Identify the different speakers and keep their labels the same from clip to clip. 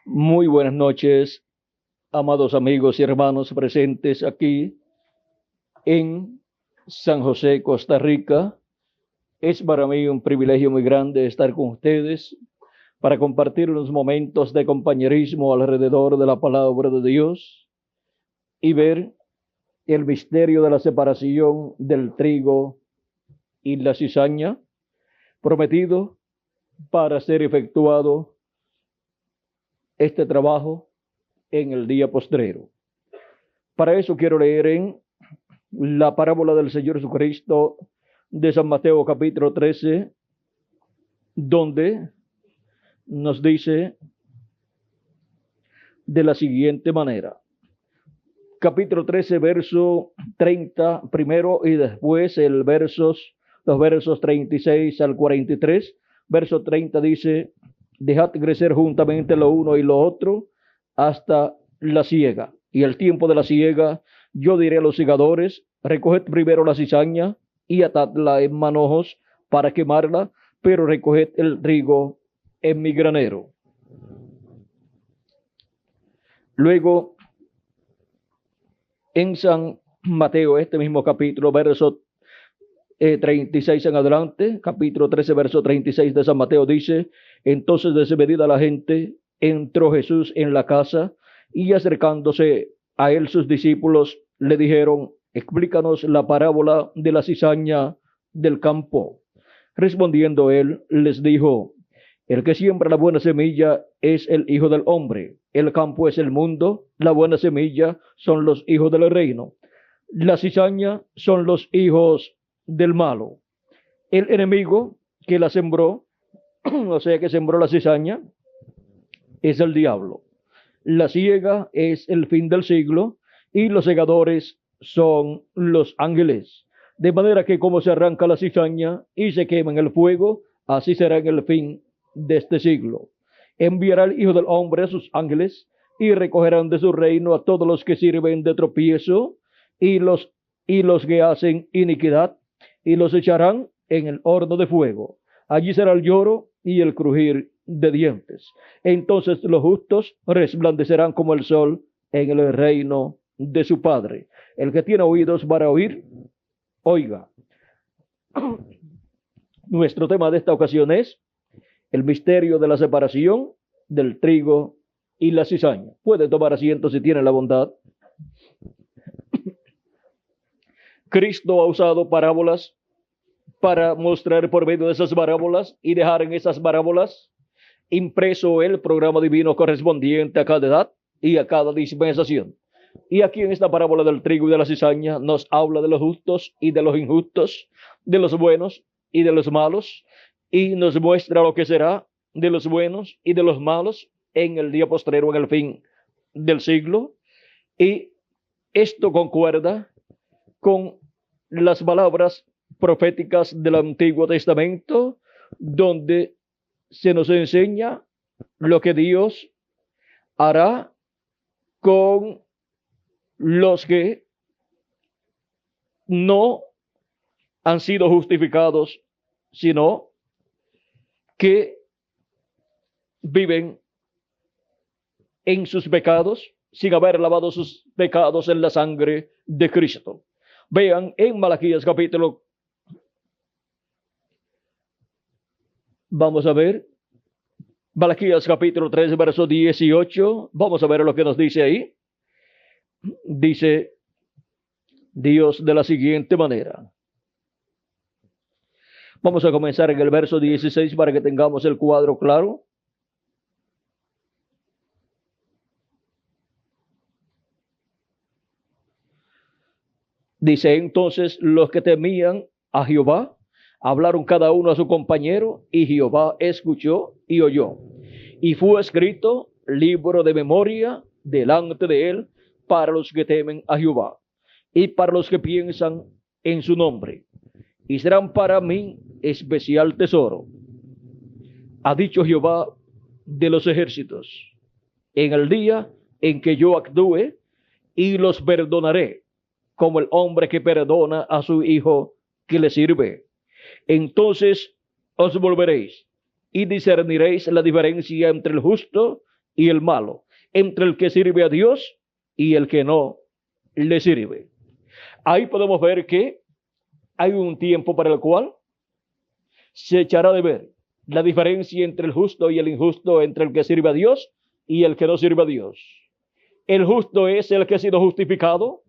Speaker 1: Muy buenas noches, amados amigos y hermanos presentes aquí en San José, Costa Rica. Es para mí un privilegio muy grande estar con ustedes para compartir unos momentos de compañerismo alrededor de la palabra de Dios y ver el misterio de la separación del trigo y la cizaña, prometido para ser efectuado este trabajo en el día postrero. Para eso quiero leer en la parábola del Señor Jesucristo de San Mateo capítulo 13, donde nos dice de la siguiente manera. Capítulo 13, verso 30 primero y después los versos 36 al 43. Verso 30 dice: dejad crecer juntamente lo uno y lo otro hasta la siega. Y el tiempo de la siega, yo diré a los segadores: recoged primero la cizaña y atadla en manojos para quemarla, pero recoged el trigo en mi granero. Luego, en San Mateo, este mismo capítulo, verso 36 en adelante, capítulo 13, verso 36 de San Mateo dice: entonces despedida la gente, entró Jesús en la casa, y acercándose a él sus discípulos le dijeron: explícanos la parábola de la cizaña del campo. Respondiendo él, les dijo: el que siembra la buena semilla es el Hijo del Hombre, el campo es el mundo, la buena semilla son los hijos del reino, la cizaña son los hijos del malo. El enemigo que la sembró, o sea que sembró la cizaña, es el diablo. La siega es el fin del siglo y los segadores son los ángeles. De manera que como se arranca la cizaña y se quema en el fuego, así será en el fin de este siglo. Enviará el Hijo del Hombre a sus ángeles y recogerán de su reino a todos los que sirven de tropiezo y los que hacen iniquidad, y los echarán en el horno de fuego. Allí será el lloro y el crujir de dientes. Entonces los justos resplandecerán como el sol en el reino de su Padre. El que tiene oídos para oír, oiga. Nuestro tema de esta ocasión es el misterio de la separación del trigo y la cizaña. Puede tomar asiento si tiene la bondad. Cristo ha usado parábolas para mostrar por medio de esas parábolas y dejar en esas parábolas impreso el programa divino correspondiente a cada edad y a cada dispensación. Y aquí en esta parábola del trigo y de la cizaña nos habla de los justos y de los injustos, de los buenos y de los malos, y nos muestra lo que será de los buenos y de los malos en el día postrero, en el fin del siglo. Y esto concuerda con las palabras proféticas del Antiguo Testamento, donde se nos enseña lo que Dios hará con los que no han sido justificados, sino que viven en sus pecados sin haber lavado sus pecados en la sangre de Cristo. Vean en Malaquías capítulo, vamos a ver, Malaquías capítulo 3, verso 18, vamos a ver lo que nos dice ahí. Dice Dios de la siguiente manera. Vamos a comenzar en el verso 16 para que tengamos el cuadro claro. Dice: entonces los que temían a Jehová hablaron cada uno a su compañero, y Jehová escuchó y oyó. Y fue escrito libro de memoria delante de él para los que temen a Jehová y para los que piensan en su nombre. Y serán para mí especial tesoro, ha dicho Jehová de los ejércitos, en el día en que yo actúe, y los perdonaré, como el hombre que perdona a su hijo que le sirve. Entonces os volveréis y discerniréis la diferencia entre el justo y el malo, entre el que sirve a Dios y el que no le sirve. Ahí podemos ver que hay un tiempo para el cual se echará de ver la diferencia entre el justo y el injusto, entre el que sirve a Dios y el que no sirve a Dios. El justo es el que ha sido justificado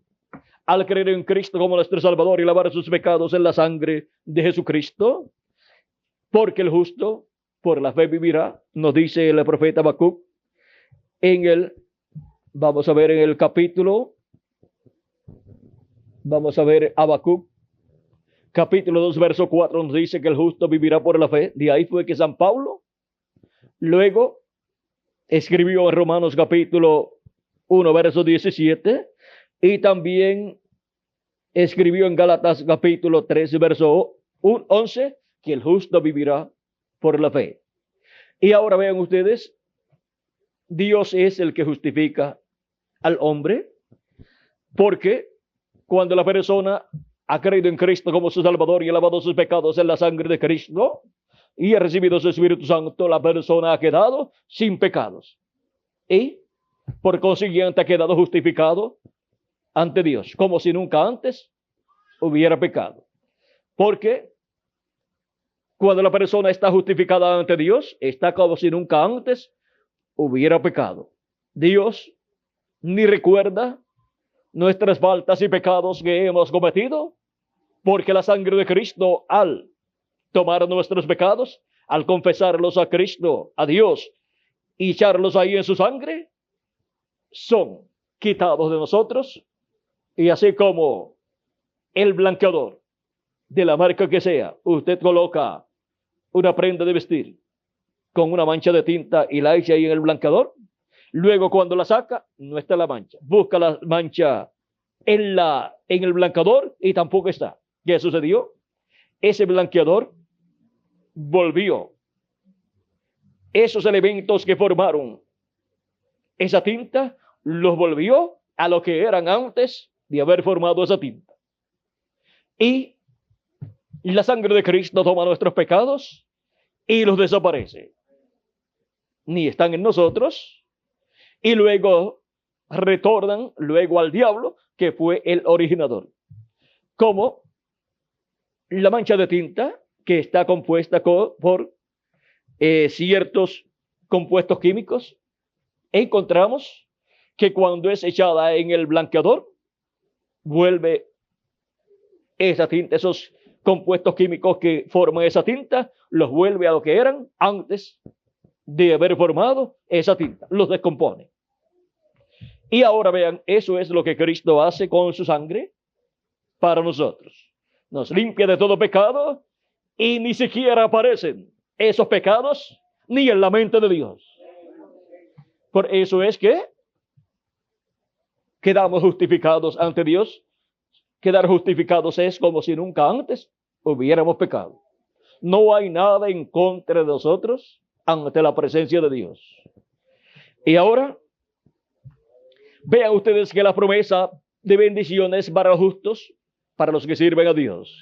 Speaker 1: al creer en Cristo como nuestro Salvador y lavar sus pecados en la sangre de Jesucristo, porque el justo por la fe vivirá, nos dice el profeta Habacuc vamos a ver en el capítulo, vamos a ver Habacuc, capítulo 2, verso 4, nos dice que el justo vivirá por la fe. De ahí fue que San Pablo luego escribió en Romanos capítulo 1, verso 17, y también escribió en Gálatas capítulo 3, verso 11, que el justo vivirá por la fe. Y ahora vean ustedes, Dios es el que justifica al hombre, porque cuando la persona ha creído en Cristo como su Salvador y ha lavado sus pecados en la sangre de Cristo y ha recibido su Espíritu Santo, la persona ha quedado sin pecados. Y por consiguiente ha quedado justificado ante Dios, como si nunca antes hubiera pecado. Porque cuando la persona está justificada ante Dios, está como si nunca antes hubiera pecado. Dios ni recuerda nuestras faltas y pecados que hemos cometido, porque la sangre de Cristo, al tomar nuestros pecados, al confesarlos a Cristo, a Dios, y echarlos ahí en su sangre, son quitados de nosotros. Y así como el blanqueador, de la marca que sea, usted coloca una prenda de vestir con una mancha de tinta y la echa ahí en el blanqueador, luego cuando la saca, no está la mancha. Busca la mancha en el blanqueador y tampoco está. ¿Qué sucedió? Ese blanqueador volvió esos elementos que formaron esa tinta, los volvió a lo que eran antes de haber formado esa tinta. Y la sangre de Cristo toma nuestros pecados y los desaparece. Ni están en nosotros, y luego retornan luego al diablo, que fue el originador. Como la mancha de tinta, que está compuesta por ciertos compuestos químicos, encontramos que cuando es echada en el blanqueador, vuelve esa tinta, esos compuestos químicos que forman esa tinta, los vuelve a lo que eran antes de haber formado esa tinta, los descompone. Y ahora vean, eso es lo que Cristo hace con su sangre para nosotros. Nos limpia de todo pecado y ni siquiera aparecen esos pecados ni en la mente de Dios. Por eso es que quedamos justificados ante Dios. Quedar justificados es como si nunca antes hubiéramos pecado. No hay nada en contra de nosotros ante la presencia de Dios. Y ahora, vean ustedes que la promesa de bendiciones para los justos, para los que sirven a Dios,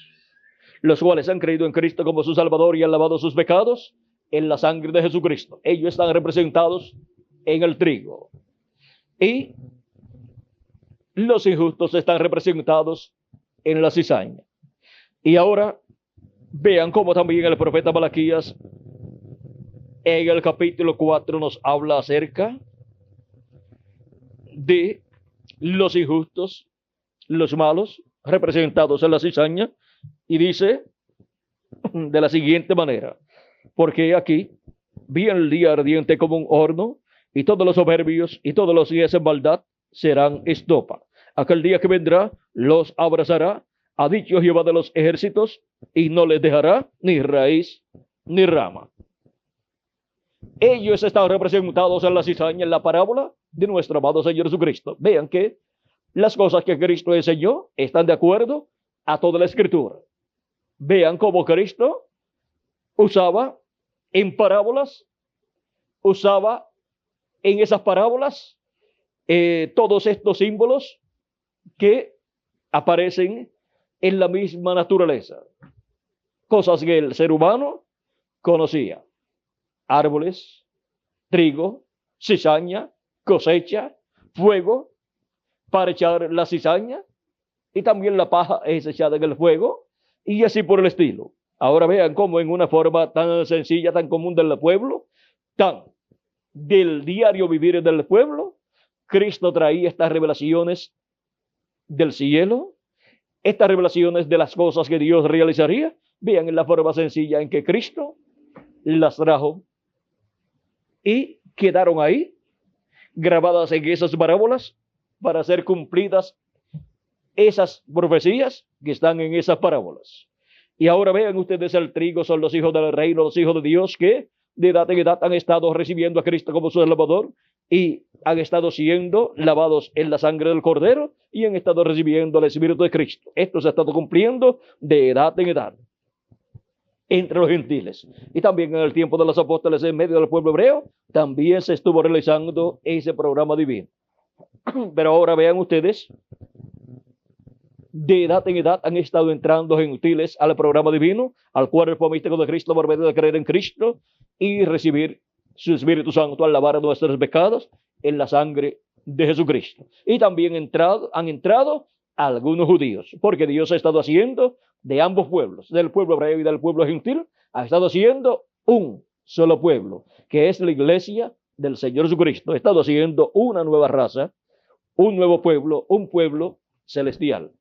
Speaker 1: los cuales han creído en Cristo como su Salvador y han lavado sus pecados en la sangre de Jesucristo. Ellos están representados en el trigo. Y los injustos están representados en la cizaña. Y ahora vean cómo también el profeta Malaquías en el capítulo 4 nos habla acerca de los injustos, los malos, representados en la cizaña, y dice de la siguiente manera: porque aquí vi el día ardiente como un horno, y todos los soberbios y todos los que hacen maldad serán estopa. Aquel día que vendrá los abrazará, ha dicho Jehová de los ejércitos, y no les dejará ni raíz ni rama. Ellos están representados en la cizaña, en la parábola de nuestro amado Señor Jesucristo. Vean que las cosas que Cristo enseñó están de acuerdo a toda la Escritura. Vean cómo Cristo usaba en parábolas, usaba en esas parábolas todos estos símbolos que aparecen en la misma naturaleza. Cosas que el ser humano conocía. Árboles, trigo, cizaña, cosecha, fuego para echar la cizaña, y también la paja es echada en el fuego, y así por el estilo. Ahora vean cómo en una forma tan sencilla, tan común del pueblo, tan del diario vivir del pueblo, Cristo traía estas revelaciones del cielo, estas revelaciones de las cosas que Dios realizaría. Vean en la forma sencilla en que Cristo las trajo y quedaron ahí, grabadas en esas parábolas, para ser cumplidas esas profecías que están en esas parábolas. Y ahora vean ustedes, el trigo son los hijos del reino, los hijos de Dios, que de edad en edad han estado recibiendo a Cristo como su Salvador y han estado siendo lavados en la sangre del Cordero y han estado recibiendo el Espíritu de Cristo. Esto se ha estado cumpliendo de edad en edad entre los gentiles. Y también en el tiempo de los apóstoles, en medio del pueblo hebreo, también se estuvo realizando ese programa divino. Pero ahora vean ustedes, de edad en edad han estado entrando gentiles al programa divino, al cuerpo místico de Cristo, por medio de creer en Cristo y recibir su Espíritu Santo al lavar nuestros pecados en la sangre de Jesucristo. Y también han entrado algunos judíos, porque Dios ha estado haciendo de ambos pueblos, del pueblo hebreo y del pueblo gentil, ha estado haciendo un solo pueblo, que es la iglesia del Señor Jesucristo. Ha estado haciendo una nueva raza, un nuevo pueblo, un pueblo celestial.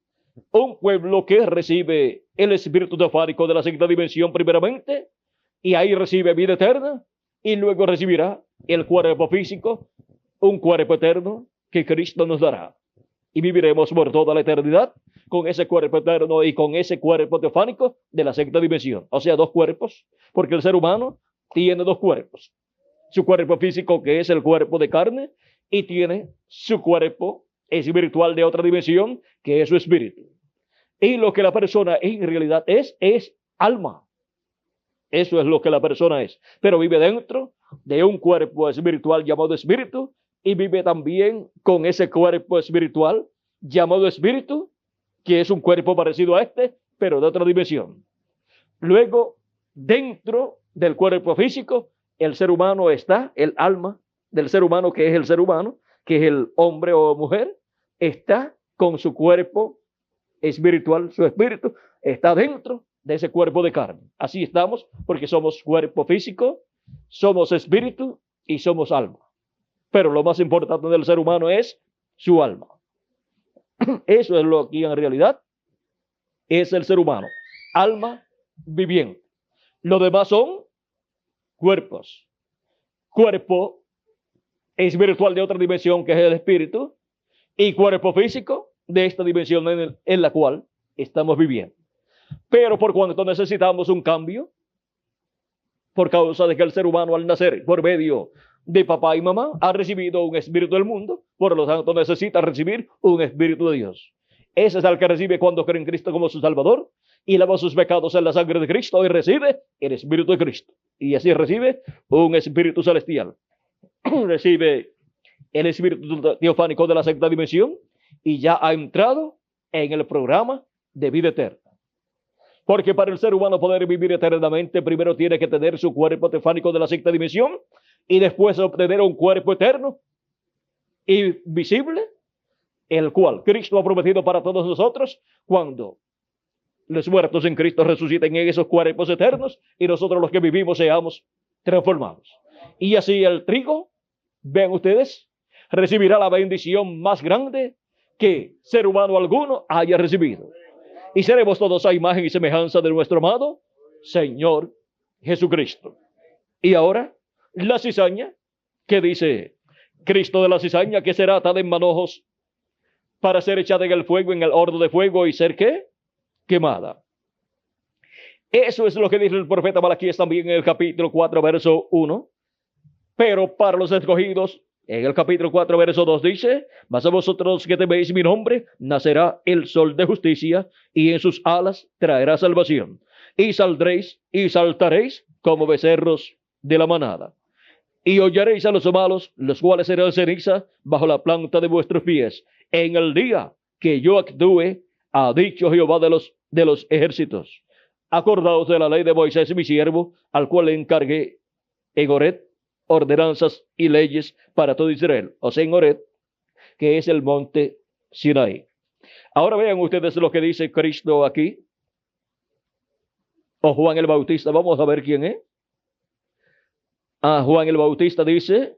Speaker 1: Un pueblo que recibe el espíritu teofánico de la sexta dimensión primeramente, y ahí recibe vida eterna, y luego recibirá el cuerpo físico, un cuerpo eterno que Cristo nos dará. Y viviremos por toda la eternidad con ese cuerpo eterno y con ese cuerpo teofánico de la sexta dimensión. O sea, dos cuerpos, porque el ser humano tiene dos cuerpos. Su cuerpo físico, que es el cuerpo de carne, y tiene su cuerpo espiritual de otra dimensión, que es su espíritu. Y lo que la persona en realidad es alma. Eso es lo que la persona es. Pero vive dentro de un cuerpo espiritual llamado espíritu, y vive también con ese cuerpo espiritual llamado espíritu, que es un cuerpo parecido a este, pero de otra dimensión. Luego, dentro del cuerpo físico, el ser humano está, el alma del ser humano, que es el ser humano, que es el hombre o mujer, está con su cuerpo espiritual, su espíritu está dentro de ese cuerpo de carne. Así estamos, porque somos cuerpo físico, somos espíritu y somos alma. Pero lo más importante del ser humano es su alma. Eso es lo que en realidad es el ser humano, alma viviente. Lo demás son cuerpos. Cuerpo espiritual de otra dimensión, que es el espíritu, y cuerpo físico de esta dimensión en la cual estamos viviendo. Pero por cuanto necesitamos un cambio, por causa de que el ser humano al nacer por medio de papá y mamá ha recibido un espíritu del mundo, por lo tanto necesita recibir un espíritu de Dios. Ese es el que recibe cuando cree en Cristo como su Salvador y lava sus pecados en la sangre de Cristo y recibe el espíritu de Cristo. Y así recibe un espíritu celestial. Recibe el espíritu teofánico de la sexta dimensión y ya ha entrado en el programa de vida eterna. Porque para el ser humano poder vivir eternamente, primero tiene que tener su cuerpo teofánico de la sexta dimensión y después obtener un cuerpo eterno y visible, el cual Cristo ha prometido para todos nosotros cuando los muertos en Cristo resuciten en esos cuerpos eternos y nosotros los que vivimos seamos transformados. Y así el trigo, vean ustedes, recibirá la bendición más grande que ser humano alguno haya recibido. Y seremos todos a imagen y semejanza de nuestro amado Señor Jesucristo. Y ahora, la cizaña, que dice Cristo de la cizaña, que será atada en manojos para ser echada en el fuego, en el horno de fuego y ser, ¿qué? Quemada. Eso es lo que dice el profeta Malaquías también en el capítulo 4, verso 1. Pero para los escogidos, en el capítulo 4, verso 2 dice: mas a vosotros que teméis mi nombre, nacerá el sol de justicia, y en sus alas traerá salvación. Y saldréis y saltaréis como becerros de la manada. Y hollaréis a los malos, los cuales serán ceniza bajo la planta de vuestros pies, en el día que yo actúe, ha dicho Jehová de los ejércitos. Acordaos de la ley de Moisés mi siervo, al cual le encargué en Horeb, ordenanzas y leyes para todo Israel, o sea, en Horeb, que es el monte Sinaí. Ahora vean ustedes lo que dice Cristo aquí, o Juan el Bautista. Vamos a ver quién es. Juan el Bautista dice,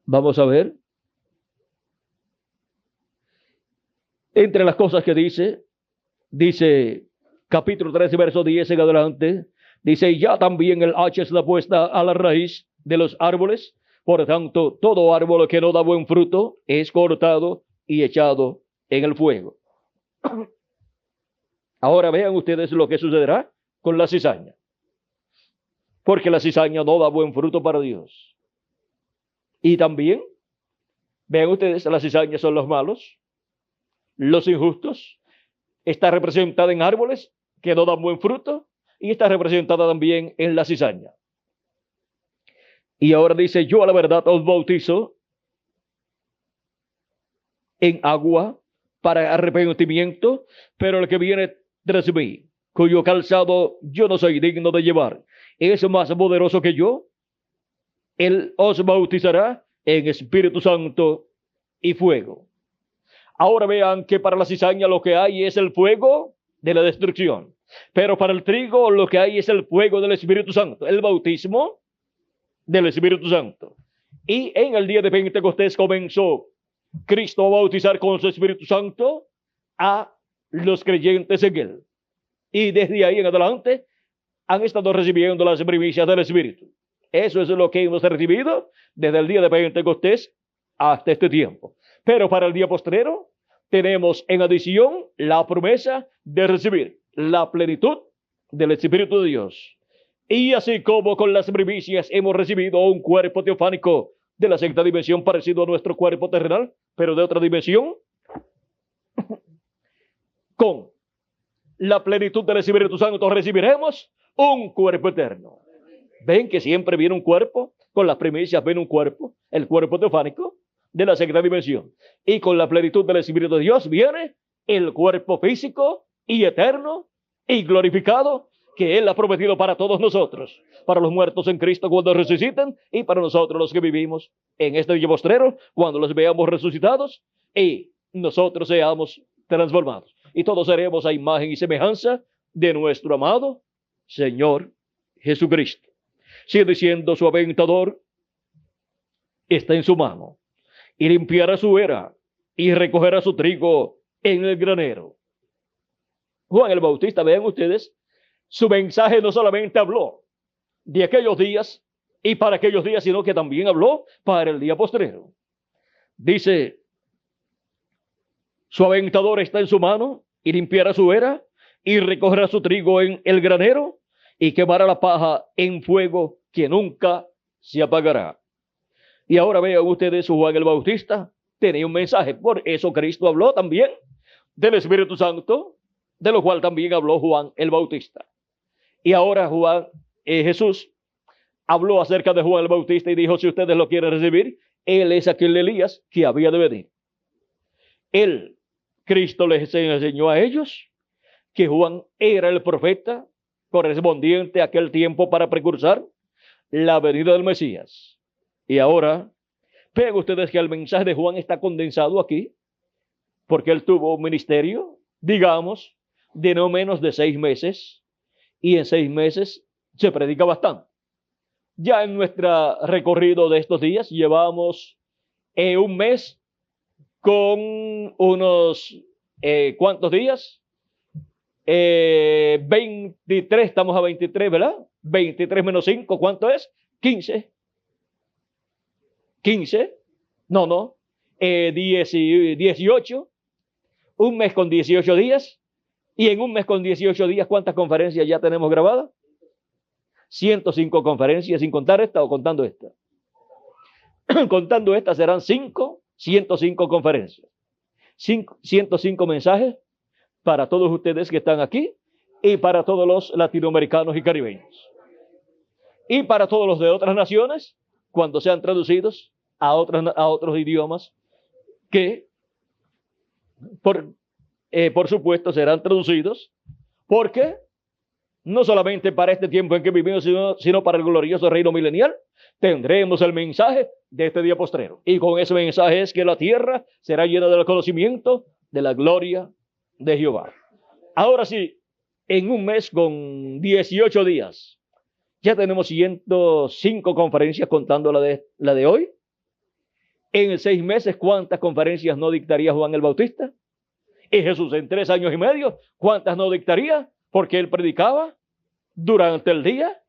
Speaker 1: vamos a ver, entre las cosas que dice capítulo 13, verso 10 en adelante, dice, ya también el hacha es la puesta a la raíz de los árboles, por tanto, todo árbol que no da buen fruto es cortado y echado en el fuego. Ahora vean ustedes lo que sucederá con la cizaña, porque la cizaña no da buen fruto para Dios. Y también, vean ustedes, las cizañas son los malos, los injustos, está representada en árboles que no dan buen fruto y está representada también en la cizaña. Y ahora dice, yo a la verdad os bautizo en agua para arrepentimiento, pero el que viene tras mí, cuyo calzado yo no soy digno de llevar, es más poderoso que yo. Él os bautizará en Espíritu Santo y fuego. Ahora vean que para la cizaña lo que hay es el fuego de la destrucción, pero para el trigo lo que hay es el fuego del Espíritu Santo, el bautismo del Espíritu Santo. Y en el día de Pentecostés comenzó Cristo a bautizar con su Espíritu Santo a los creyentes en él. Y desde ahí en adelante han estado recibiendo las primicias del Espíritu. Eso es lo que hemos recibido desde el día de Pentecostés hasta este tiempo. Pero para el día postrero tenemos en adición la promesa de recibir la plenitud del Espíritu de Dios. Y así como con las primicias hemos recibido un cuerpo teofánico de la sexta dimensión parecido a nuestro cuerpo terrenal, pero de otra dimensión, con la plenitud del Espíritu Santo recibiremos un cuerpo eterno. Ven que siempre viene un cuerpo, con las primicias viene un cuerpo, el cuerpo teofánico de la sexta dimensión. Y con la plenitud del Espíritu de Dios viene el cuerpo físico y eterno y glorificado que Él ha prometido para todos nosotros, para los muertos en Cristo cuando resuciten y para nosotros los que vivimos en este día postrero cuando los veamos resucitados y nosotros seamos transformados. Y todos seremos a imagen y semejanza de nuestro amado Señor Jesucristo. Sigue diciendo, su aventador está en su mano y limpiará su era y recogerá su trigo en el granero. Juan el Bautista, vean ustedes, su mensaje no solamente habló de aquellos días y para aquellos días, sino que también habló para el día postrero. Dice, su aventador está en su mano y limpiará su era y recogerá su trigo en el granero y quemará la paja en fuego que nunca se apagará. Y ahora vean ustedes, Juan el Bautista tenía un mensaje, por eso Cristo habló también del Espíritu Santo, de lo cual también habló Juan el Bautista. Y ahora Jesús habló acerca de Juan el Bautista y dijo, si ustedes lo quieren recibir, él es aquel Elías que había de venir. Cristo les enseñó a ellos que Juan era el profeta correspondiente a aquel tiempo para precursar la venida del Mesías. Y ahora, vean ustedes que el mensaje de Juan está condensado aquí, porque él tuvo un ministerio, digamos, de no menos de 6 meses, y en 6 meses se predica bastante. Ya en nuestro recorrido de estos días llevamos un mes con unos, ¿cuántos días? 23, estamos a 23, ¿verdad? 23 menos 5, ¿cuánto es? 15. 15, no, 18, un mes con 18 días, y en un mes con 18 días, ¿cuántas conferencias ya tenemos grabadas? 105 conferencias, sin contar esta o contando esta. Contando esta serán 105 conferencias, 105 mensajes para todos ustedes que están aquí y para todos los latinoamericanos y caribeños. Y para todos los de otras naciones, cuando sean traducidos a otros idiomas que, por supuesto, serán traducidos porque no solamente para este tiempo en que vivimos, sino para el glorioso reino milenial, tendremos el mensaje de este día postrero. Y con ese mensaje es que la tierra será llena del conocimiento de la gloria de Jehová. Ahora sí, en un mes con 18 días, ya tenemos 105 conferencias contando la de hoy. En 6 meses, ¿cuántas conferencias no dictaría Juan el Bautista? Y Jesús en 3 años y medio, ¿cuántas no dictaría? Porque él predicaba durante el día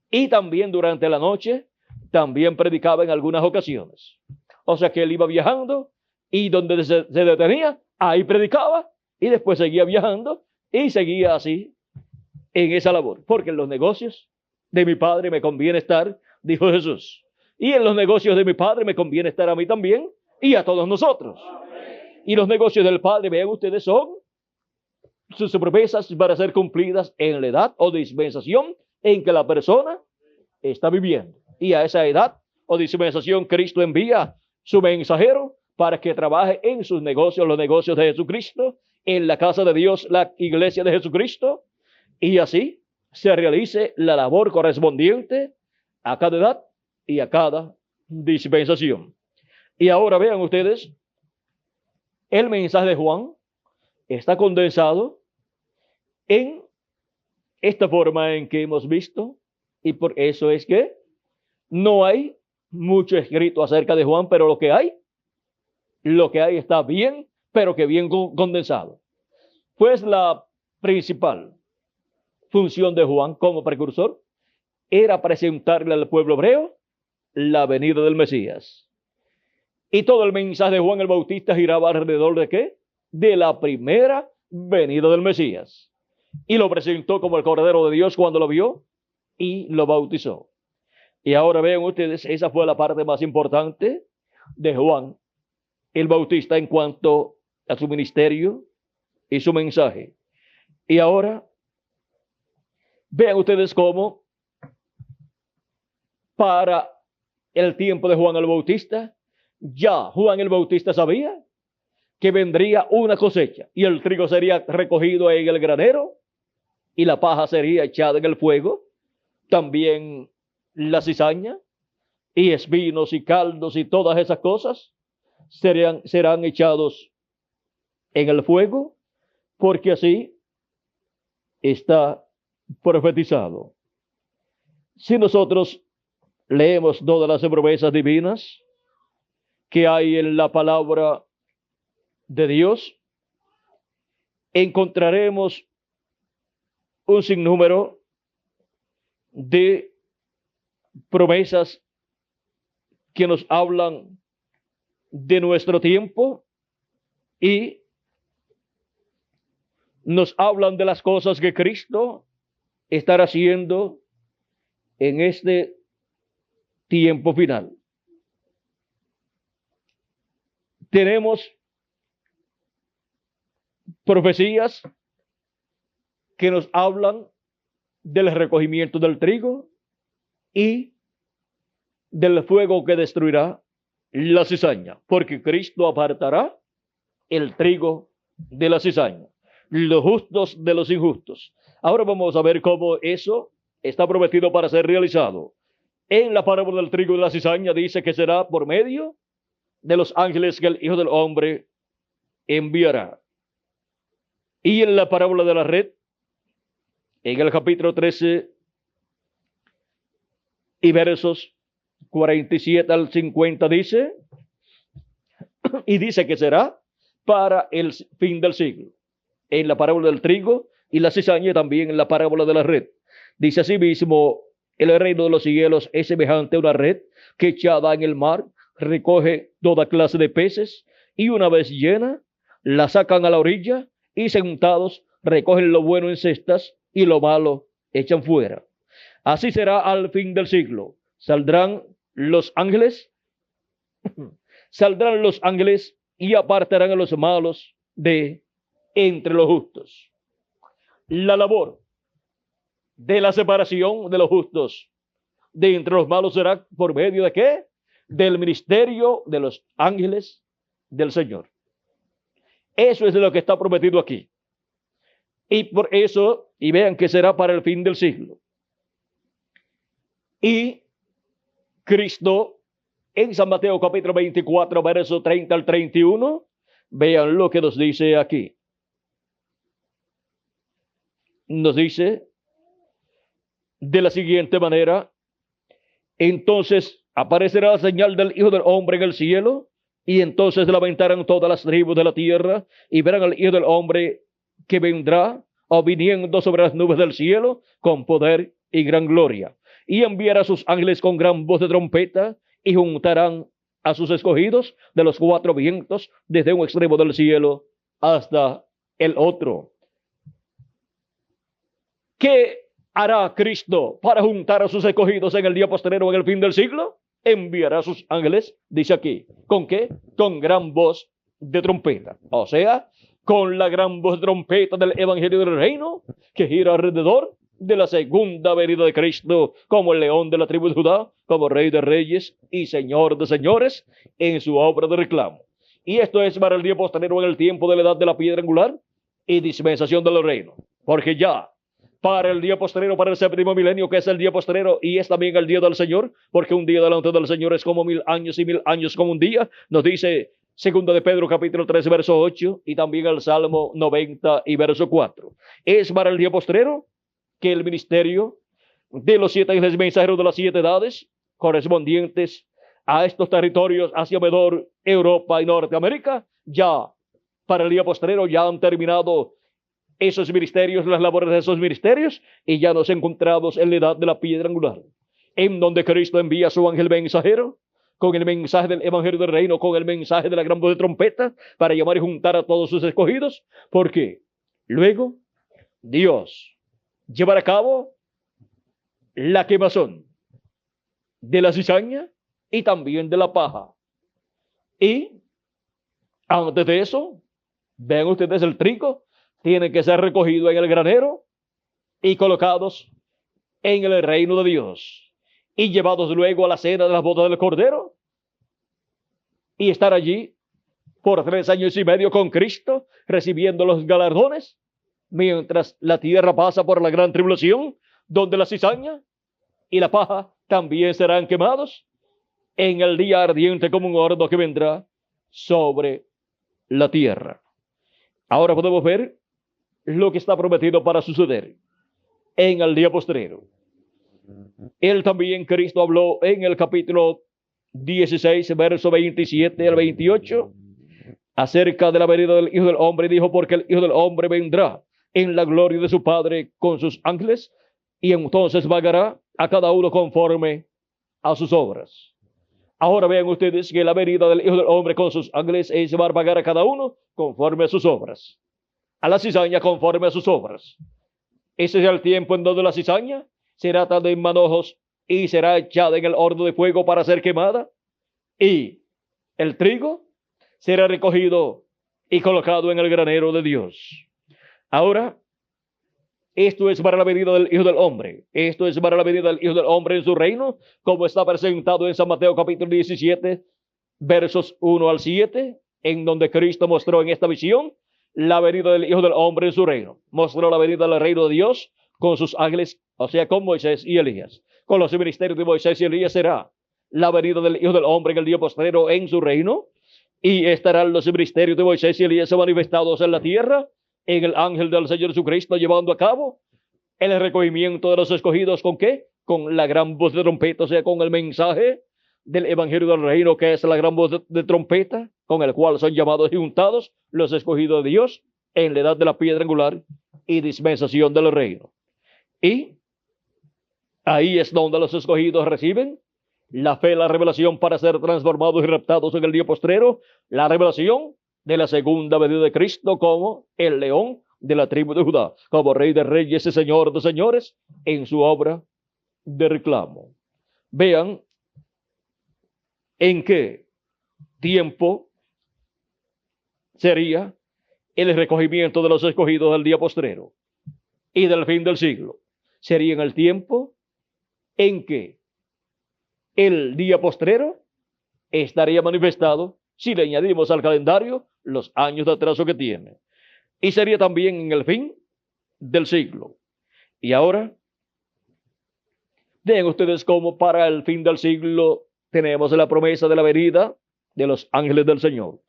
Speaker 1: y también durante la noche, también predicaba en algunas ocasiones. O sea que él iba viajando y donde se detenía, ahí predicaba y después seguía viajando y seguía así en esa labor. Porque en los negocios de mi Padre me conviene estar, dijo Jesús. Y en los negocios de mi Padre me conviene estar a mí también y a todos nosotros. Y los negocios del Padre, vean ustedes, son sus promesas para ser cumplidas en la edad o dispensación en que la persona está viviendo. Y a esa edad o dispensación Cristo envía su mensajero para que trabaje en sus negocios, los negocios de Jesucristo, en la casa de Dios, la iglesia de Jesucristo, y así se realice la labor correspondiente a cada edad y a cada dispensación. Y ahora vean ustedes, el mensaje de Juan está condensado en esta forma en que hemos visto, y por eso es que no hay mucho escrito acerca de Juan, pero lo que hay está bien, pero que bien condensado. Pues la principal función de Juan como precursor era presentarle al pueblo hebreo la venida del Mesías. Y todo el mensaje de Juan el Bautista giraba alrededor de ¿qué? De la primera venida del Mesías. Y lo presentó como el Cordero de Dios cuando lo vio y lo bautizó. Y ahora vean ustedes, esa fue la parte más importante de Juan el Bautista en cuanto a su ministerio y su mensaje. Y ahora vean ustedes cómo para el tiempo de Juan el Bautista, ya Juan el Bautista sabía que vendría una cosecha y el trigo sería recogido en el granero y la paja sería echada en el fuego, también la cizaña y espinos y caldos y todas esas cosas serán echados en el fuego, porque así está profetizado. Si nosotros leemos todas las promesas divinas que hay en la palabra de Dios, encontraremos un sinnúmero de promesas que nos hablan de nuestro tiempo y nos hablan de las cosas que Cristo estará haciendo en este tiempo final. Tenemos profecías que nos hablan del recogimiento del trigo y del fuego que destruirá la cizaña, porque Cristo apartará el trigo de la cizaña, los justos de los injustos. Ahora vamos a ver cómo eso está prometido para ser realizado. En la parábola del trigo y de la cizaña dice que será por medio de los ángeles que el Hijo del Hombre enviará. Y en la parábola de la red, en el capítulo 13 y versos 47 al 50 dice, y dice que será para el fin del siglo. En la parábola del trigo y la cizaña, también en la parábola de la red. Dice así mismo, el reino de los cielos es semejante a una red que echada en el mar recoge toda clase de peces y una vez llena la sacan a la orilla y sentados recogen lo bueno en cestas y lo malo echan fuera. Así será al fin del siglo. Saldrán los ángeles y apartarán a los malos de entre los justos. La labor de la separación de los justos de entre los malos será por medio de ¿qué? Del ministerio de los ángeles del Señor. Eso es lo que está prometido aquí. Y por eso, y vean que será para el fin del siglo. Y Cristo, en San Mateo capítulo 24, verso 30 al 31, vean lo que nos dice aquí. Nos dice de la siguiente manera: entonces aparecerá la señal del Hijo del Hombre en el cielo, y entonces lamentarán todas las tribus de la tierra, y verán al Hijo del Hombre que vendrá, o viniendo sobre las nubes del cielo, con poder y gran gloria. Y enviará a sus ángeles con gran voz de trompeta, y juntarán a sus escogidos de los cuatro vientos, desde un extremo del cielo hasta el otro. ¿Qué hará Cristo para juntar a sus escogidos en el día postrero, en el fin del siglo? Enviará a sus ángeles, dice aquí. ¿Con qué? Con gran voz de trompeta. O sea, con la gran voz de trompeta del evangelio del reino, que gira alrededor de la segunda venida de Cristo, como el león de la tribu de Judá, como rey de reyes y señor de señores, en su obra de reclamo. Y esto es para el día postrero, en el tiempo de la edad de la piedra angular y dispensación del reino. Porque ya para el día postrero, para el séptimo milenio, que es el día postrero, y es también el día del Señor, porque un día delante del Señor es como 1000 años, y 1000 años como un día, nos dice segunda de Pedro capítulo 3 verso 8, y también el Salmo 90 y verso 4. Es para el día postrero que el ministerio de los 7 ángeles mensajeros de las 7 edades, correspondientes a estos territorios hacia Medor, Europa y Norteamérica, ya para el día postrero ya han terminado esos ministerios, las labores de esos ministerios, y ya nos encontramos en la edad de la piedra angular, en donde Cristo envía a su ángel mensajero con el mensaje del evangelio del reino, con el mensaje de la gran voz de trompeta, para llamar y juntar a todos sus escogidos, porque luego Dios llevará a cabo la quemazón de la cizaña y también de la paja. Y antes de eso, vean ustedes, el trigo tienen que ser recogidos en el granero y colocados en el reino de Dios, y llevados luego a la cena de las bodas del Cordero, y estar allí por 3 años y medio con Cristo, recibiendo los galardones, mientras la tierra pasa por la gran tribulación, donde la cizaña y la paja también serán quemados en el día ardiente como un horno que vendrá sobre la tierra. Ahora podemos ver lo que está prometido para suceder en el día postrero. Él también, Cristo, habló en el capítulo 16, verso 27 al 28, acerca de la venida del Hijo del Hombre, y dijo: porque el Hijo del Hombre vendrá en la gloria de su Padre con sus ángeles, y entonces pagará a cada uno conforme a sus obras. Ahora vean ustedes que la venida del Hijo del Hombre con sus ángeles es llevar a pagar a cada uno conforme a sus obras. A la cizaña conforme a sus obras. Ese es el tiempo en donde la cizaña será atada en manojos y será echada en el horno de fuego para ser quemada, y el trigo será recogido y colocado en el granero de Dios. Ahora, esto es para la venida del Hijo del Hombre. Esto es para la venida del Hijo del Hombre en su reino, como está presentado en San Mateo capítulo 17, versos 1 al 7, en donde Cristo mostró en esta visión la venida del Hijo del Hombre en su reino. Mostró la venida del reino de Dios con sus ángeles, o sea, con Moisés y Elías. Con los ministerios de Moisés y Elías será la venida del Hijo del Hombre en el día postrero en su reino, y estarán los ministerios de Moisés y Elías manifestados en la tierra, en el ángel del Señor Jesucristo, llevando a cabo el recogimiento de los escogidos. ¿Con qué? Con la gran voz de trompeta, o sea, con el mensaje del evangelio del reino, que es la gran voz de trompeta, con el cual son llamados y juntados los escogidos de Dios en la edad de la piedra angular y dispensación del reino. Y ahí es donde los escogidos reciben la fe, la revelación para ser transformados y raptados en el día postrero, la revelación de la segunda venida de Cristo como el león de la tribu de Judá, como rey de reyes y señor de señores, en su obra de reclamo. Vean en qué tiempo sería el recogimiento de los escogidos del día postrero y del fin del siglo. Sería en el tiempo en que el día postrero estaría manifestado, si le añadimos al calendario los años de atraso que tiene. Y sería también en el fin del siglo. Y ahora, vean ustedes cómo para el fin del siglo tenemos la promesa de la venida de los ángeles del Señor.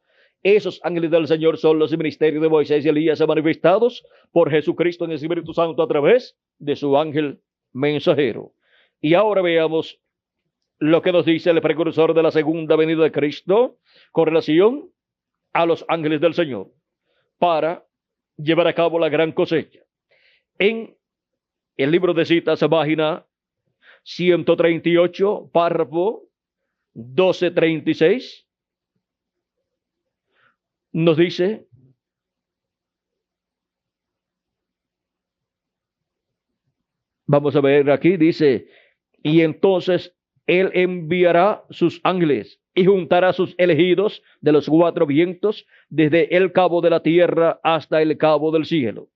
Speaker 1: Esos ángeles del Señor son los ministerios de Moisés y Elías manifestados por Jesucristo en el Espíritu Santo a través de su ángel mensajero. Y ahora veamos lo que nos dice el precursor de la segunda venida de Cristo con relación a los ángeles del Señor para llevar a cabo la gran cosecha. En el libro de citas, página 138, párrafo 1236, nos dice: vamos a ver aquí, dice, y entonces él enviará sus ángeles y juntará a sus elegidos de los cuatro vientos desde el cabo de la tierra hasta el cabo del cielo.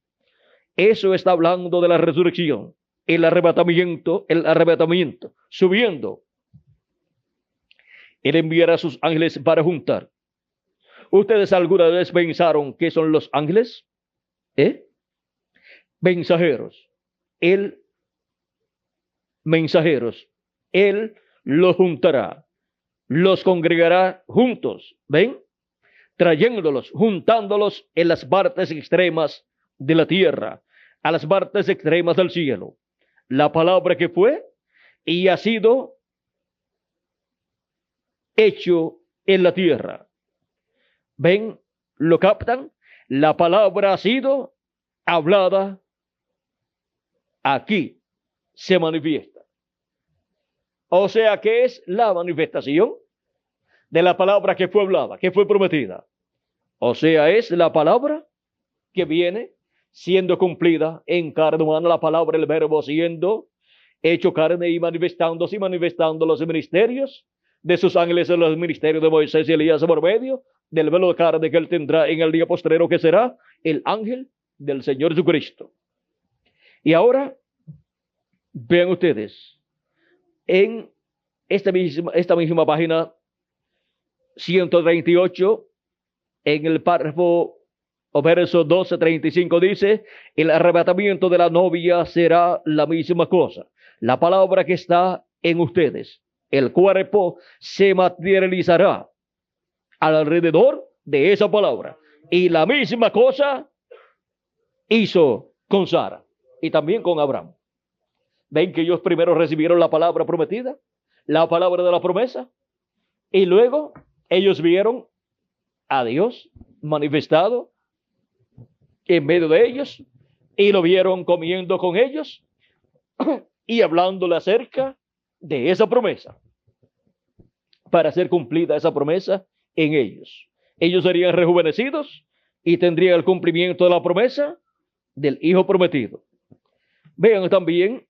Speaker 1: Eso está hablando de la resurrección, el arrebatamiento, subiendo. Él enviará a sus ángeles para juntar. ¿Ustedes alguna vez pensaron qué son los ángeles? Mensajeros. Mensajeros. Él los juntará, los congregará juntos, ¿ven? Trayéndolos, juntándolos en las partes extremas de la tierra, a las partes extremas del cielo. La palabra que fue y ha sido hecho en la tierra. ¿Ven? ¿Lo captan? La palabra ha sido hablada aquí, se manifiesta. O sea que es la manifestación de la palabra que fue hablada, que fue prometida. O sea, es la palabra que viene siendo cumplida en carne humana, la palabra, el verbo siendo hecho carne y manifestando los ministerios de sus ángeles en los ministerios de Moisés y Elías por medio del velo de carne que él tendrá en el día postrero, que será el ángel del Señor Jesucristo. Y ahora, vean ustedes, en esta misma página 138, en el párrafo o verso 12:35 dice: el arrebatamiento de la novia será la misma cosa. La palabra que está en ustedes, el cuerpo se materializará alrededor de esa palabra. Y la misma cosa hizo con Sara y también con Abraham. Ven que ellos primero recibieron la palabra prometida, la palabra de la promesa, y luego ellos vieron a Dios manifestado en medio de ellos, y lo vieron comiendo con ellos y hablándole acerca de esa promesa, para ser cumplida esa promesa en ellos. Ellos serían rejuvenecidos y tendrían el cumplimiento de la promesa del Hijo prometido. Vean también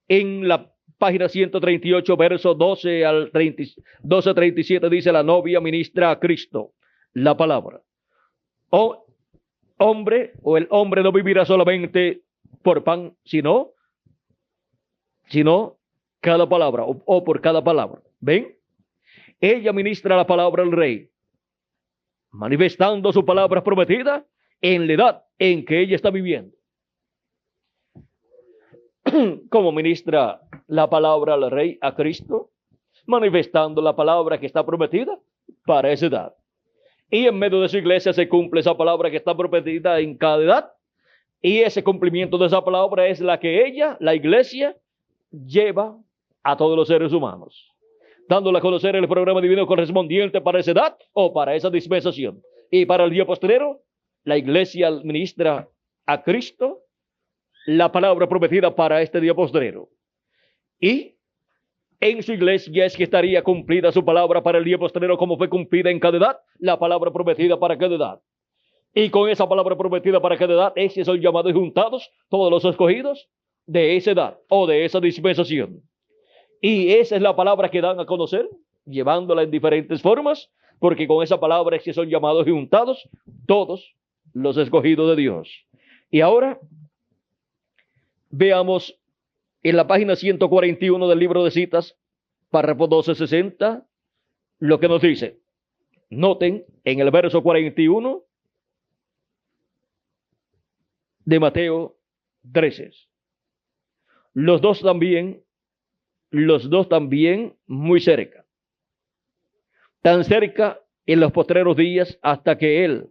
Speaker 1: en la página 138, verso 12-37, dice: la novia ministra a Cristo la palabra. El hombre no vivirá solamente por pan, sino cada palabra, o por cada palabra. ¿Ven? Ella ministra la palabra al rey, manifestando su palabra prometida en la edad en que ella está viviendo. ¿Cómo ministra la palabra al rey, a Cristo? Manifestando la palabra que está prometida para esa edad. Y en medio de su iglesia se cumple esa palabra que está prometida en cada edad. Y ese cumplimiento de esa palabra es la que ella, la iglesia, lleva a todos los seres humanos, dándole a conocer el programa divino correspondiente para esa edad o para esa dispensación. Y para el día posterior, la iglesia ministra a Cristo la palabra prometida para este día postrero. Y en su iglesia es que estaría cumplida su palabra para el día postrero, como fue cumplida en cada edad, la palabra prometida para cada edad. Y con esa palabra prometida para cada edad, esos son llamados y juntados todos los escogidos de esa edad o de esa dispensación. Y esa es la palabra que dan a conocer, llevándola en diferentes formas, porque con esa palabra es que son llamados y juntados todos los escogidos de Dios. Y ahora veamos en la página 141 del libro de citas, párrafo 1260, lo que nos dice. Noten en el verso 41, de Mateo 13. Los dos también muy cerca. Tan cerca en los postreros días hasta que él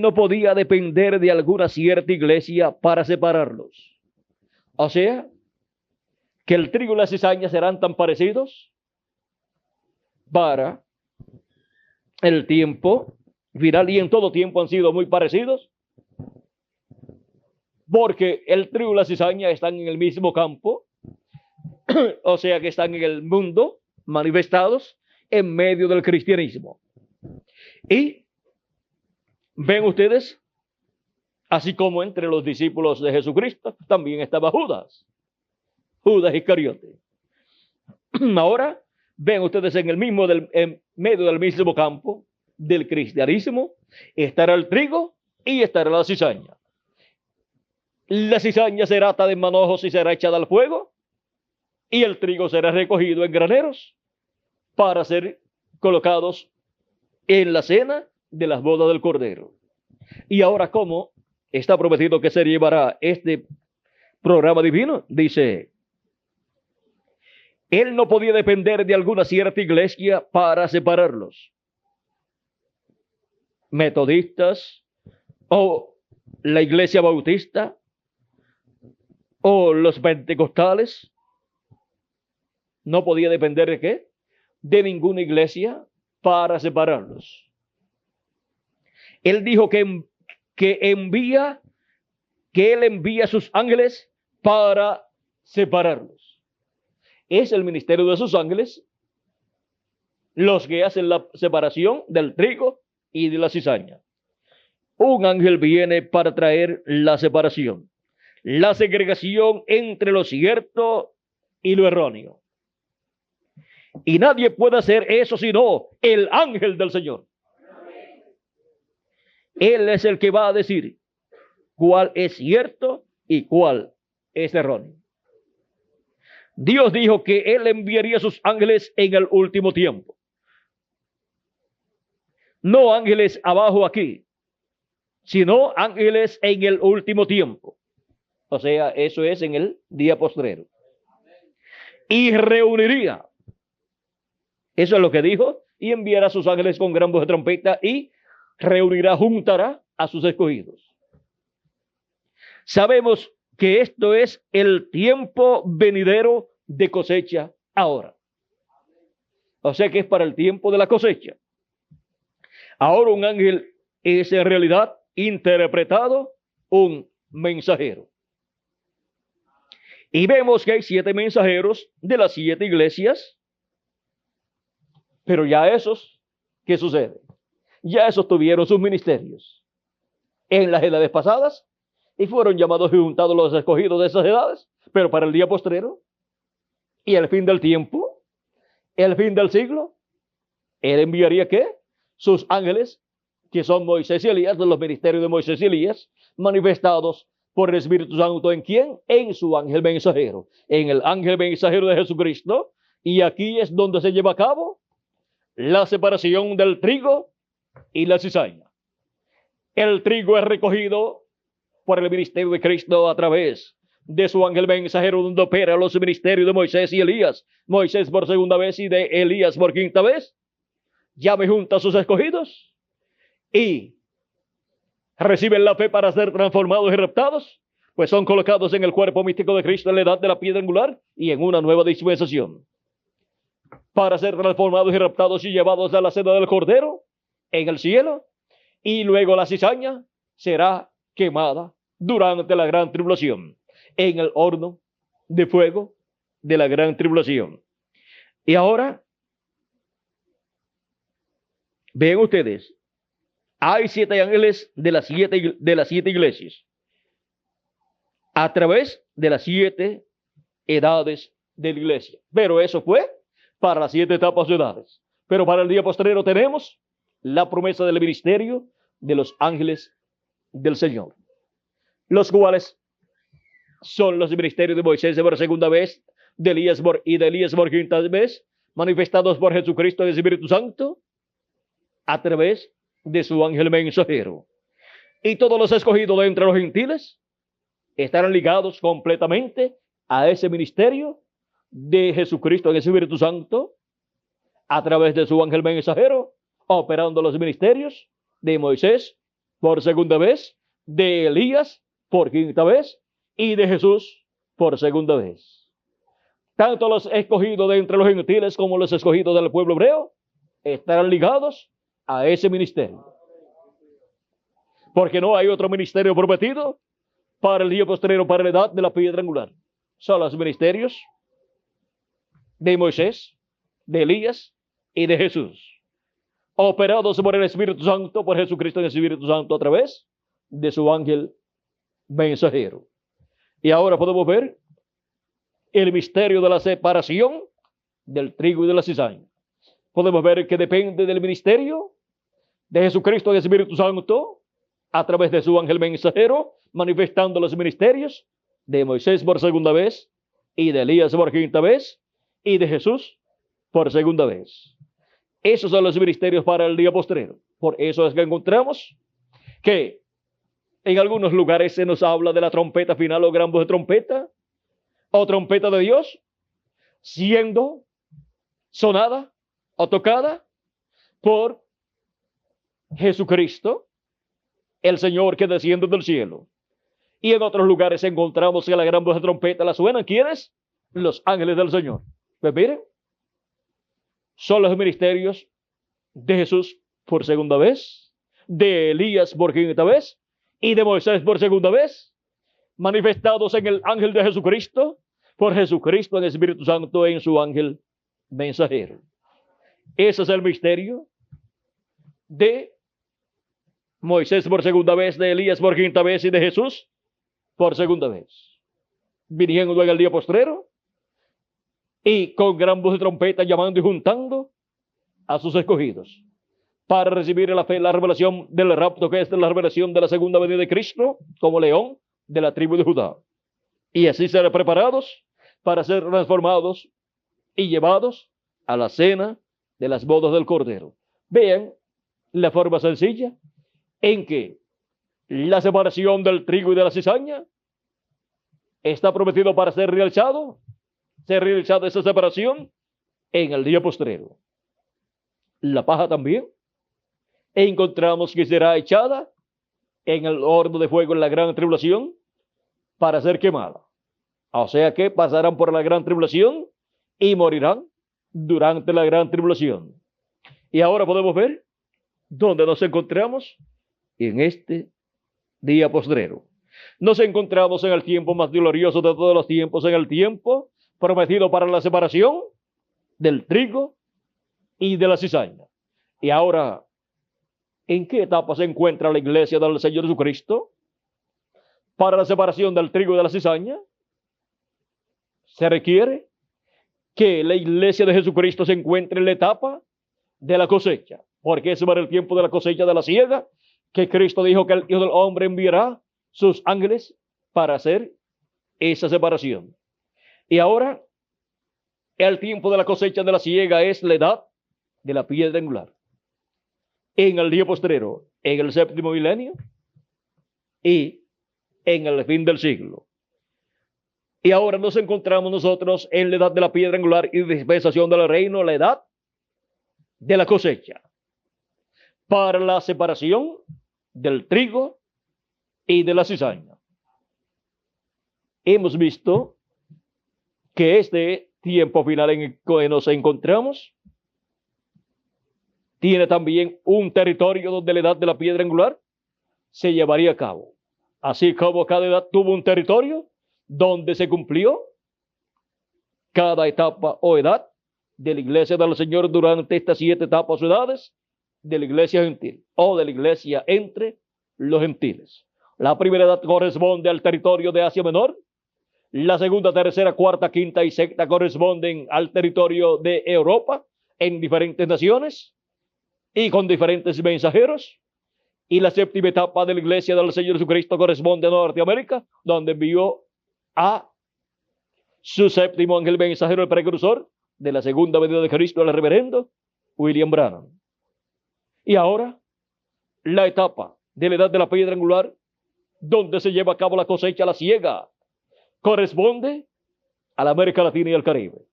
Speaker 1: no podía depender de alguna cierta iglesia para separarlos. O sea, que el trigo y la cizaña serán tan parecidos para el tiempo final, y en todo tiempo han sido muy parecidos, porque el trigo y la cizaña están en el mismo campo, o sea que están en el mundo manifestados en medio del cristianismo. Y ven ustedes, así como entre los discípulos de Jesucristo también estaba Judas Iscariote. Ahora ven ustedes en medio del mismo campo del cristianismo estará el trigo y estará la cizaña. La cizaña será atada en manojos y será echada al fuego, y el trigo será recogido en graneros para ser colocados en la cena de las bodas del Cordero. Y ahora, ¿cómo está prometido que se llevará este programa divino? Dice, él no podía depender de alguna cierta iglesia para separarlos. Metodistas, o la iglesia bautista, o los pentecostales. No podía depender de qué, de ninguna iglesia para separarlos. Él dijo que él envía a sus ángeles para separarlos. Es el ministerio de sus ángeles los que hacen la separación del trigo y de la cizaña. Un ángel viene para traer la separación, la segregación entre lo cierto y lo erróneo. Y nadie puede hacer eso sino el ángel del Señor. Él es el que va a decir cuál es cierto y cuál es erróneo. Dios dijo que él enviaría a sus ángeles en el último tiempo. No ángeles abajo aquí, sino ángeles en el último tiempo. O sea, eso es en el día postrero. Y reuniría. Eso es lo que dijo. Y enviará a sus ángeles con gran voz de trompeta y juntará a sus escogidos. Sabemos que esto es el tiempo venidero de cosecha ahora. O sea que es para el tiempo de la cosecha. Ahora un ángel es en realidad interpretado un mensajero. Y vemos que hay 7 mensajeros de las 7 iglesias. Pero ya esos, ¿qué sucede? Ya esos tuvieron sus ministerios en las edades pasadas y fueron llamados y juntados los escogidos de esas edades, pero para el día postrero y el fin del tiempo, el fin del siglo, él enviaría ¿qué? Sus ángeles, que son Moisés y Elías, de los ministerios de Moisés y Elías, manifestados por el Espíritu Santo. ¿En quién? En su ángel mensajero, en el ángel mensajero de Jesucristo. Y aquí es donde se lleva a cabo la separación del trigo y la cizaña. El trigo es recogido por el ministerio de Cristo a través de su ángel mensajero, donde opera los ministerios de Moisés y Elías. Moisés por segunda vez y de Elías por quinta vez. Llame junta a sus escogidos y reciben la fe para ser transformados y raptados, pues son colocados en el cuerpo místico de Cristo en la edad de la piedra angular y en una nueva dispensación, para ser transformados y raptados y llevados a la cena del Cordero en el cielo. Y luego la cizaña será quemada durante la gran tribulación en el horno de fuego de la gran tribulación. Y ahora ven ustedes, hay 7 ángeles de las 7 iglesias a través de las 7 edades de la iglesia. Pero eso fue para las 7 etapas de edades. Pero para el día postrero tenemos la promesa del ministerio de los ángeles del Señor, los cuales son los ministerios de Moisés por segunda vez, de Elías por quinta vez, manifestados por Jesucristo y el Espíritu Santo a través de su ángel mensajero. Y todos los escogidos de entre los gentiles estarán ligados completamente a ese ministerio de Jesucristo en el Espíritu Santo, a través de su ángel mensajero, operando los ministerios de Moisés por segunda vez, de Elías por quinta vez y de Jesús por segunda vez. Tanto los escogidos de entre los gentiles como los escogidos del pueblo hebreo estarán ligados a ese ministerio. Porque no hay otro ministerio prometido para el día postrero, para la edad de la piedra angular. Son los ministerios de Moisés, de Elías y de Jesús, operados por el Espíritu Santo, por Jesucristo en el Espíritu Santo a través de su ángel mensajero. Y ahora podemos ver el misterio de la separación del trigo y de la cizaña. Podemos ver que depende del ministerio de Jesucristo en el Espíritu Santo a través de su ángel mensajero, manifestando los ministerios de Moisés por segunda vez y de Elías por quinta vez y de Jesús por segunda vez. Esos son los ministerios para el día postrero. Por eso es que encontramos que en algunos lugares se nos habla de la trompeta final o gran voz de trompeta o trompeta de Dios siendo sonada o tocada por Jesucristo, el Señor que desciende del cielo. Y en otros lugares encontramos que la gran voz de trompeta la suenan, ¿quiénes? Los ángeles del Señor. Pues miren, son los ministerios de Jesús por segunda vez, de Elías por quinta vez y de Moisés por segunda vez, manifestados en el ángel de Jesucristo, por Jesucristo en el Espíritu Santo en su ángel mensajero. Ese es el misterio de Moisés por segunda vez, de Elías por quinta vez y de Jesús por segunda vez. Viniendo en el día postrero y con gran voz de trompeta llamando y juntando a sus escogidos para recibir la fe, la revelación del rapto, que es la revelación de la segunda venida de Cristo como león de la tribu de Judá. Y así ser preparados para ser transformados y llevados a la cena de las bodas del Cordero. Vean la forma sencilla en que la separación del trigo y de la cizaña está prometido para ser realizada esa separación en el día postrero. La paja también encontramos que será echada en el horno de fuego en la gran tribulación para ser quemada. O sea que pasarán por la gran tribulación y morirán durante la gran tribulación. Y ahora podemos ver dónde nos encontramos en este día postrero. Nos encontramos en el tiempo más glorioso de todos los tiempos, en el tiempo prometido para la separación del trigo y de la cizaña. Y ahora, ¿en qué etapa se encuentra la iglesia del Señor Jesucristo para la separación del trigo y de la cizaña? Se requiere que la iglesia de Jesucristo se encuentre en la etapa de la cosecha, porque ese va el tiempo de la cosecha de la siega, que Cristo dijo que el Hijo del Hombre enviará sus ángeles para hacer esa separación. Y ahora, el tiempo de la cosecha de la siega es la edad de la piedra angular. En el día postrero, en el séptimo milenio y en el fin del siglo. Y ahora nos encontramos nosotros en la edad de la piedra angular y dispensación del reino, la edad de la cosecha, para la separación del trigo y de la cizaña. Hemos visto que este tiempo final en el que nos encontramos tiene también un territorio donde la edad de la piedra angular se llevaría a cabo. Así como cada edad tuvo un territorio donde se cumplió cada etapa o edad de la iglesia del Señor durante estas 7 etapas o edades de la iglesia gentil o de la iglesia entre los gentiles. La primera edad corresponde al territorio de Asia Menor. La segunda, tercera, cuarta, quinta y sexta corresponden al territorio de Europa en diferentes naciones y con diferentes mensajeros. Y la séptima etapa de la iglesia del Señor Jesucristo corresponde a Norteamérica, donde envió a su séptimo ángel mensajero, el precursor de la segunda venida de Cristo, el reverendo William Branham. Y ahora, la etapa de la edad de la piedra angular, donde se lleva a cabo la cosecha, la siega, corresponde a la América Latina y al Caribe.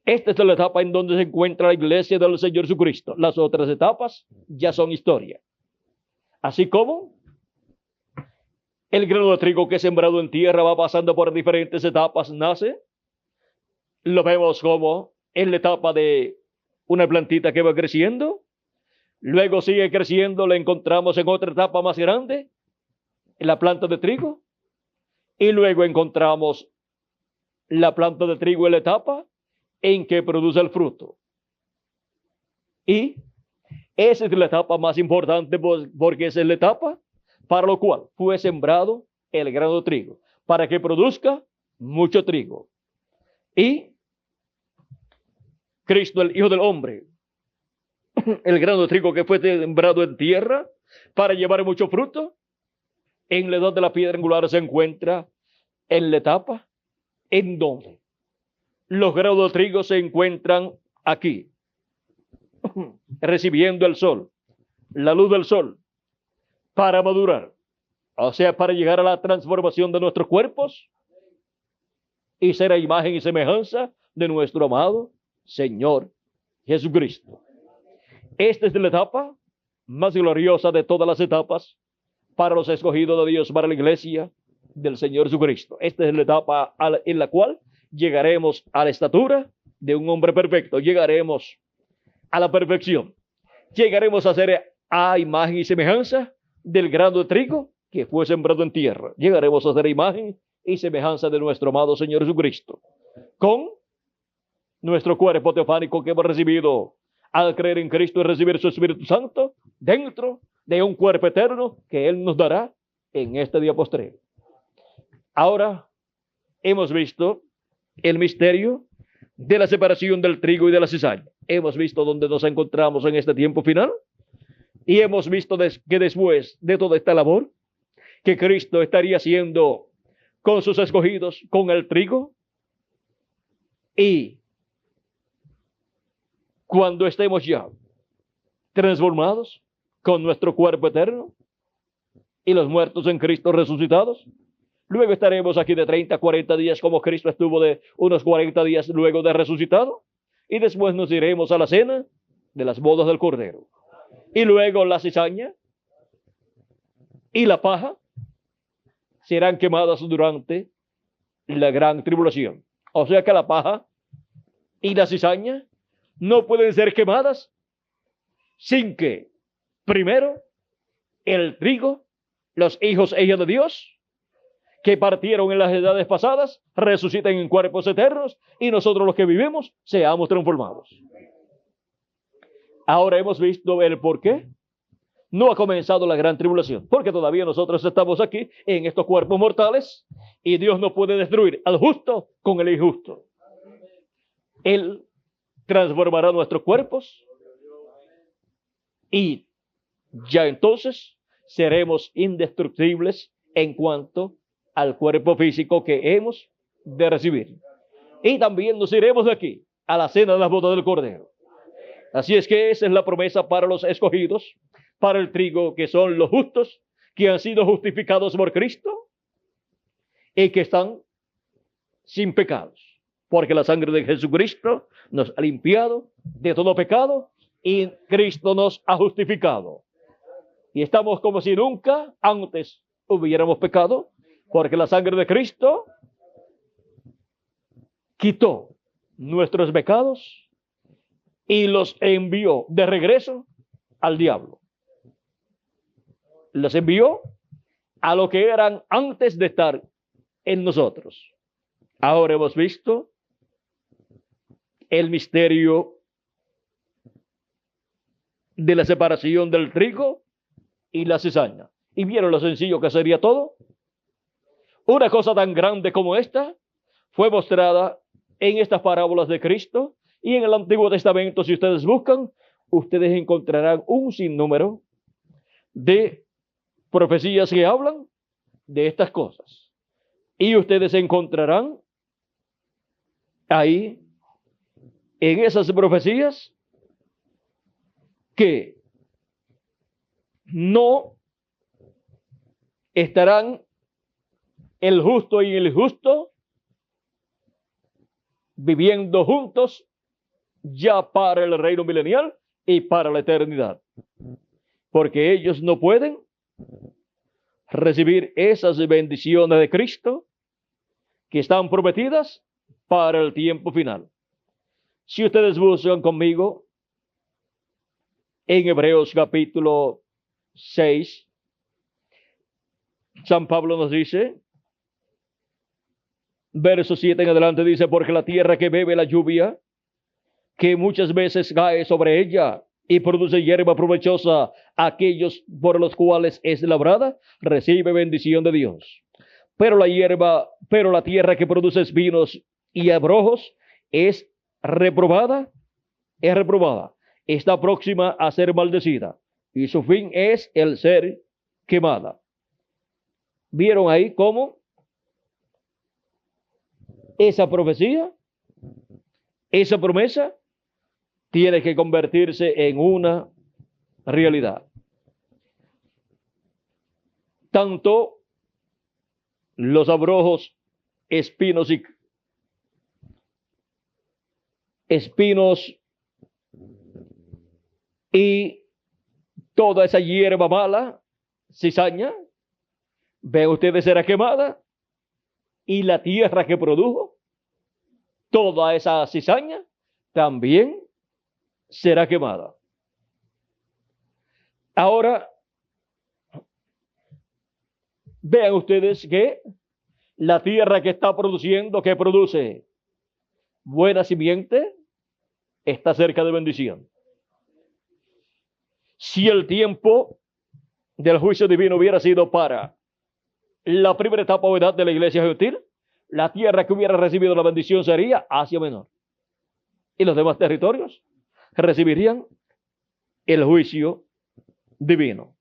Speaker 1: Esta es la etapa en donde se encuentra la iglesia del Señor Jesucristo. Las otras etapas ya son historia. Así como el grano de trigo que es sembrado en tierra va pasando por diferentes etapas, nace, lo vemos como en la etapa de una plantita que va creciendo, luego sigue creciendo, la encontramos en otra etapa más grande, en la planta de trigo, y luego encontramos la planta de trigo en la etapa en que produce el fruto. Y esa es la etapa más importante porque esa es la etapa para lo cual fue sembrado el grano de trigo, para que produzca mucho trigo. Y Cristo, el Hijo del Hombre, el grano de trigo que fue sembrado en tierra para llevar mucho fruto, en la edad de la piedra angular se encuentra en la etapa en donde los granos de trigo se encuentran aquí, recibiendo el sol, la luz del sol, para madurar, o sea, para llegar a la transformación de nuestros cuerpos y ser a imagen y semejanza de nuestro amado Señor Jesucristo. Esta es la etapa más gloriosa de todas las etapas para los escogidos de Dios, para la iglesia del Señor Jesucristo. Esta es la etapa en la cual llegaremos a la estatura de un hombre perfecto, llegaremos a la perfección, llegaremos a ser a imagen y semejanza del grano de trigo que fue sembrado en tierra, llegaremos a ser imagen y semejanza de nuestro amado Señor Jesucristo, con nuestro cuerpo teofánico que hemos recibido al creer en Cristo y recibir su Espíritu Santo dentro de un cuerpo eterno que Él nos dará en este día postrero. Ahora hemos visto el misterio de la separación del trigo y de la cizaña. Hemos visto dónde nos encontramos en este tiempo final y hemos visto que después de toda esta labor que Cristo estaría haciendo con sus escogidos, con el trigo, y cuando estemos ya transformados con nuestro cuerpo eterno y los muertos en Cristo resucitados, luego estaremos aquí de 30 a 40 días como Cristo estuvo de unos 40 días luego de resucitado, y después nos iremos a la cena de las bodas del Cordero. Y luego la cizaña y la paja serán quemadas durante la gran tribulación. O sea que la paja y la cizaña no pueden ser quemadas sin que primero el trigo, los hijos e hijas de Dios que partieron en las edades pasadas, resuciten en cuerpos eternos y nosotros los que vivimos seamos transformados. Ahora hemos visto el por qué no ha comenzado la gran tribulación, porque todavía nosotros estamos aquí en estos cuerpos mortales y Dios no puede destruir al justo con el injusto. Él transformará nuestros cuerpos y ya entonces seremos indestructibles en cuanto al cuerpo físico que hemos de recibir. Y también nos iremos de aquí a la cena de las bodas del Cordero. Así es que esa es la promesa para los escogidos, para el trigo que son los justos, que han sido justificados por Cristo y que están sin pecados, porque la sangre de Jesucristo nos ha limpiado de todo pecado y Cristo nos ha justificado. Y estamos como si nunca antes hubiéramos pecado, porque la sangre de Cristo quitó nuestros pecados y los envió de regreso al diablo. Los envió a lo que eran antes de estar en nosotros. Ahora hemos visto el misterio de la separación del trigo y la cizaña. ¿Y vieron lo sencillo que sería todo? Una cosa tan grande como esta fue mostrada en estas parábolas de Cristo y en el Antiguo Testamento. Si ustedes buscan, ustedes encontrarán un sinnúmero de profecías que hablan de estas cosas. Y ustedes encontrarán ahí, en esas profecías, que no estarán el justo y el injusto viviendo juntos ya para el reino milenial y para la eternidad. Porque ellos no pueden recibir esas bendiciones de Cristo que están prometidas para el tiempo final. Si ustedes buscan conmigo en Hebreos capítulo 6, San Pablo nos dice, verso 7 en adelante, dice, porque la tierra que bebe la lluvia, que muchas veces cae sobre ella y produce hierba provechosa a aquellos por los cuales es labrada, recibe bendición de Dios. Pero la tierra que produce espinos y abrojos es reprobada, está próxima a ser maldecida, y su fin es el ser quemada. ¿Vieron ahí cómo esa profecía, esa promesa, tiene que convertirse en una realidad? Tanto los abrojos, espinos y toda esa hierba mala, cizaña, ven ustedes, será quemada, y la tierra que produjo toda esa cizaña también será quemada. Ahora, vean ustedes que la tierra que está produciendo, que produce buena simiente, está cerca de bendición. Si el tiempo del juicio divino hubiera sido para la primera etapa o edad de la iglesia gentil, la tierra que hubiera recibido la bendición sería Asia Menor. Y los demás territorios recibirían el juicio divino.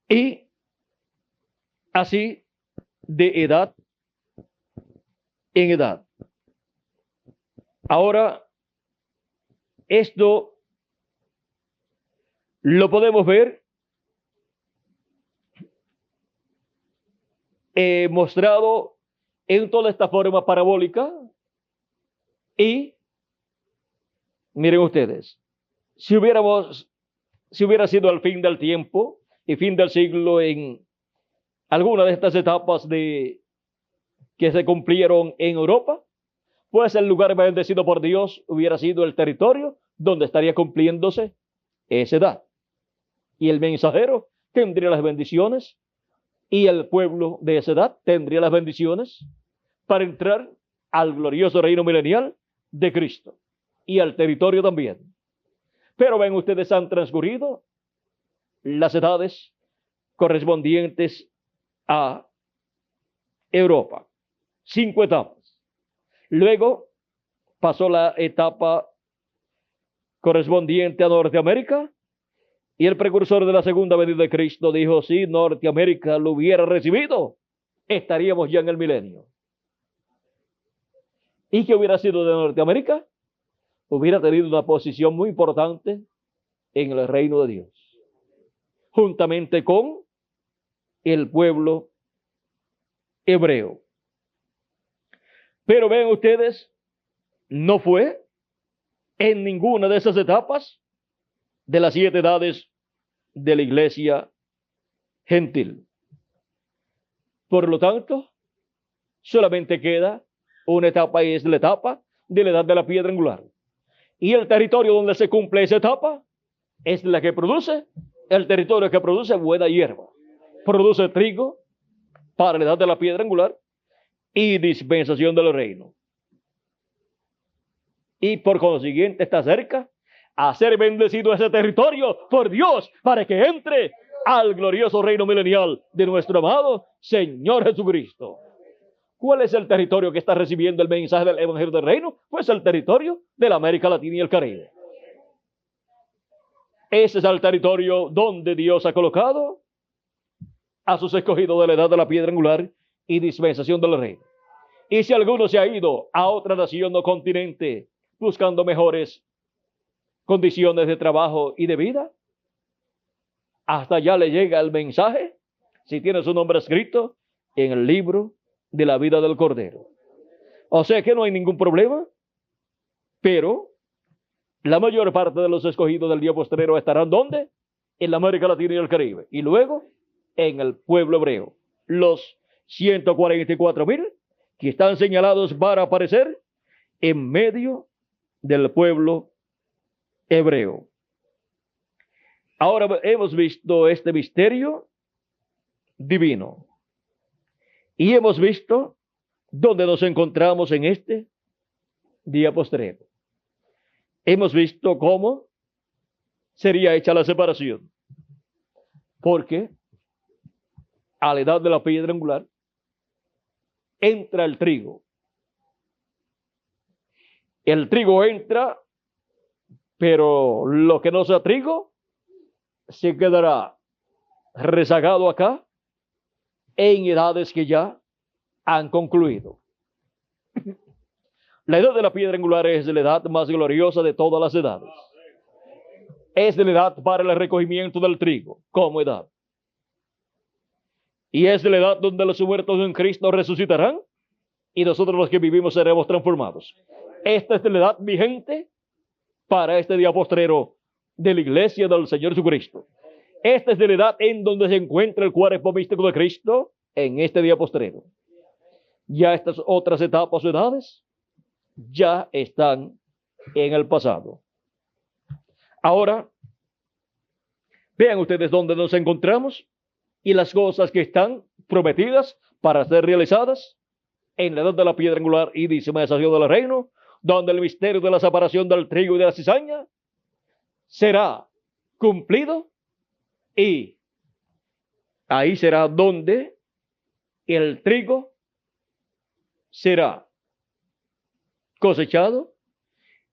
Speaker 1: Y así de edad en edad. Ahora, esto lo podemos ver mostrado en toda esta forma parabólica. Y miren ustedes, si hubiera sido al fin del tiempo y fin del siglo en alguna de estas etapas que se cumplieron en Europa, pues el lugar bendecido por Dios hubiera sido el territorio donde estaría cumpliéndose esa edad. Y el mensajero tendría las bendiciones y el pueblo de esa edad tendría las bendiciones para entrar al glorioso reino milenial de Cristo y al territorio también. Pero ven ustedes, han transcurrido las edades correspondientes a Europa. 5 etapas. Luego pasó la etapa correspondiente a Norteamérica, y el precursor de la segunda venida de Cristo dijo, si Norteamérica lo hubiera recibido, estaríamos ya en el milenio. ¿Y qué hubiera sido de Norteamérica? Hubiera tenido una posición muy importante en el reino de Dios, juntamente con el pueblo hebreo. Pero ven ustedes, no fue en ninguna de esas etapas de las 7 edades de la iglesia gentil. Por lo tanto, solamente queda una etapa, y es la etapa de la edad de la piedra angular. Y el territorio donde se cumple esa etapa es la que produce, el territorio que produce buena hierba. Produce trigo para la edad de la piedra angular y dispensación del reino. Y por consiguiente está cerca a ser bendecido ese territorio por Dios para que entre al glorioso reino milenial de nuestro amado Señor Jesucristo. ¿Cuál es el territorio que está recibiendo el mensaje del Evangelio del Reino? Pues el territorio de la América Latina y el Caribe. Ese es el territorio donde Dios ha colocado a sus escogidos de la edad de la piedra angular y dispensación del reino. Y si alguno se ha ido a otra nación o continente buscando mejores condiciones de trabajo y de vida, hasta allá le llega el mensaje si tiene su nombre escrito en el libro de la vida del Cordero. O sea que no hay ningún problema, pero la mayor parte de los escogidos del día postrero estarán ¿dónde? En la América Latina y el Caribe. Y luego en el pueblo hebreo. Los 144,000 que están señalados para aparecer en medio del pueblo hebreo. Ahora hemos visto este misterio divino y hemos visto dónde nos encontramos en este día postrero. Hemos visto cómo sería hecha la separación, porque a la edad de la piedra angular entra el trigo. El trigo entra, pero lo que no sea trigo se quedará rezagado acá en edades que ya han concluido. La edad de la piedra angular es la edad más gloriosa de todas las edades. Es la edad para el recogimiento del trigo como edad. Y es la edad donde los muertos en Cristo resucitarán y nosotros los que vivimos seremos transformados. Esta es la edad vigente para este día postrero de la iglesia del Señor Jesucristo. Esta es la edad en donde se encuentra el cuerpo místico de Cristo en este día postrero. Ya estas otras etapas o edades ya están en el pasado. Ahora, vean ustedes dónde nos encontramos y las cosas que están prometidas para ser realizadas en la edad de la piedra angular y dispensación del reino, donde el misterio de la separación del trigo y de la cizaña será cumplido, y ahí será donde el trigo será cosechado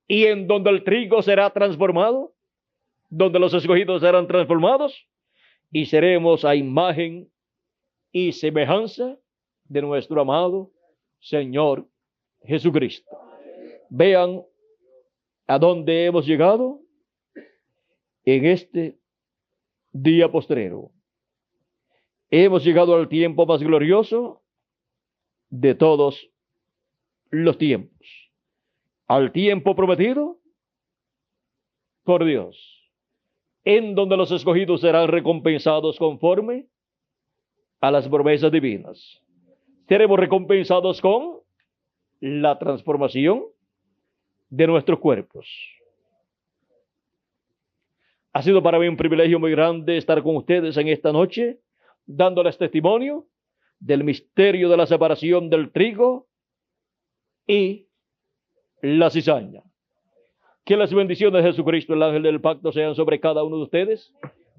Speaker 1: y en donde el trigo será transformado, donde los escogidos serán transformados y seremos a imagen y semejanza de nuestro amado Señor Jesucristo. Vean a dónde hemos llegado en este día postrero. Hemos llegado al tiempo más glorioso de todos los tiempos, al tiempo prometido por Dios, en donde los escogidos serán recompensados conforme a las promesas divinas. Seremos recompensados con la transformación de nuestros cuerpos. Ha sido para mí un privilegio muy grande estar con ustedes en esta noche, dándoles testimonio del misterio de la separación del trigo y la cizaña. Que las bendiciones de Jesucristo, el ángel del pacto, sean sobre cada uno de ustedes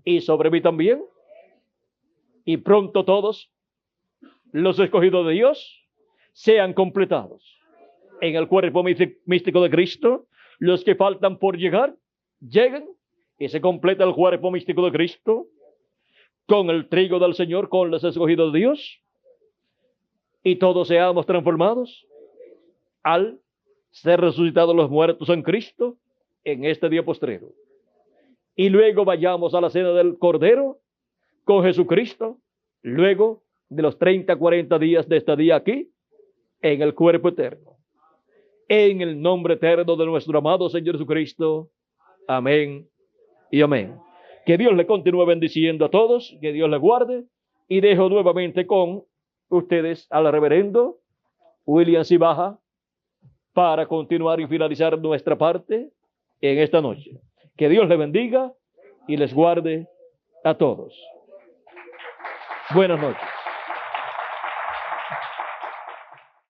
Speaker 1: y sobre mí también. Y pronto todos los escogidos de Dios sean completados en el cuerpo místico de Cristo. Los que faltan por llegar, lleguen y se completa el cuerpo místico de Cristo con el trigo del Señor, con los escogidos de Dios, y todos seamos transformados al ser resucitados los muertos en Cristo en este día postrero. Y luego vayamos a la cena del Cordero con Jesucristo, luego de los 30-40 días de estadía aquí, en el cuerpo eterno. En el nombre eterno de nuestro amado Señor Jesucristo. Amén y amén. Que Dios le continúe bendiciendo a todos, que Dios le guarde, y dejo nuevamente con ustedes al reverendo William Cibaja para continuar y finalizar nuestra parte en esta noche. Que Dios les bendiga y les guarde a todos. Buenas noches.